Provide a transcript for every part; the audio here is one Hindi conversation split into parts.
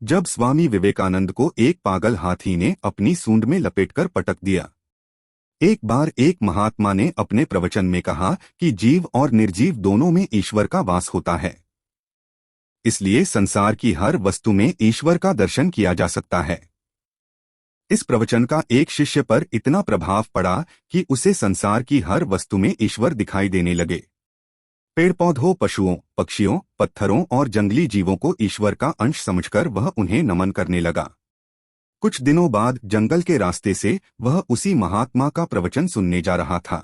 जब स्वामी विवेकानंद को एक पागल हाथी ने अपनी सूंड में लपेटकर पटक दिया। एक बार एक महात्मा ने अपने प्रवचन में कहा कि जीव और निर्जीव दोनों में ईश्वर का वास होता है, इसलिए संसार की हर वस्तु में ईश्वर का दर्शन किया जा सकता है। इस प्रवचन का एक शिष्य पर इतना प्रभाव पड़ा कि उसे संसार की हर वस्तु में ईश्वर दिखाई देने लगे। पेड़ पौधों, पशुओं, पक्षियों, पत्थरों और जंगली जीवों को ईश्वर का अंश समझकर वह उन्हें नमन करने लगा। कुछ दिनों बाद जंगल के रास्ते से वह उसी महात्मा का प्रवचन सुनने जा रहा था।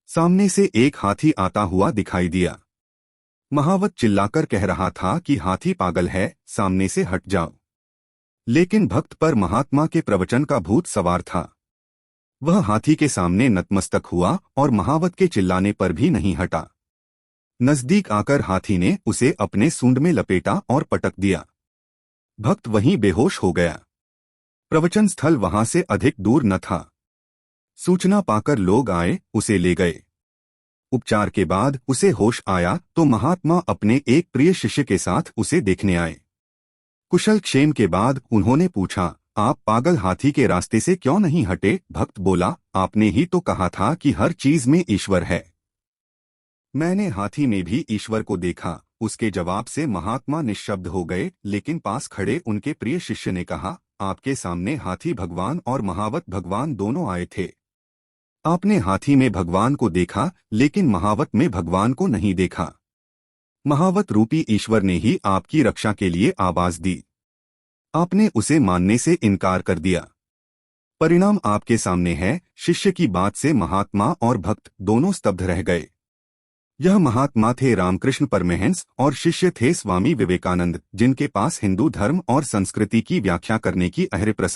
सामने से एक हाथी आता हुआ दिखाई दिया। महावत चिल्लाकर कह रहा था कि हाथी पागल है, सामने से हट जाओ। लेकिन भक्त पर महात्मा के प्रवचन का भूत सवार था। वह हाथी के सामने नतमस्तक हुआ और महावत के चिल्लाने पर भी नहीं हटा। नजदीक आकर हाथी ने उसे अपने सूंड में लपेटा और पटक दिया। भक्त वहीं बेहोश हो गया। प्रवचन स्थल वहां से अधिक दूर न था। सूचना पाकर लोग आए, उसे ले गए। उपचार के बाद उसे होश आया तो महात्मा अपने एक प्रिय शिष्य के साथ उसे देखने आए। कुशल क्षेम के बाद उन्होंने पूछा, आप पागल हाथी के रास्ते से क्यों नहीं हटे? भक्त बोला, आपने ही तो कहा था कि हर चीज में ईश्वर है। मैंने हाथी में भी ईश्वर को देखा। उसके जवाब से महात्मा निश्शब्द हो गए, लेकिन पास खड़े उनके प्रिय शिष्य ने कहा, आपके सामने हाथी भगवान और महावत भगवान दोनों आए थे। आपने हाथी में भगवान को देखा, लेकिन महावत में भगवान को नहीं देखा। महावत रूपी ईश्वर ने ही आपकी रक्षा के लिए आवाज दी। आपने उसे मानने से इनकार कर दिया। परिणाम आपके सामने है। शिष्य की बात से महात्मा और भक्त दोनों स्तब्ध रह गए। यह महात्मा थे रामकृष्ण परमहंस और शिष्य थे स्वामी विवेकानंद, जिनके पास हिंदू धर्म और संस्कृति की व्याख्या करने की अहर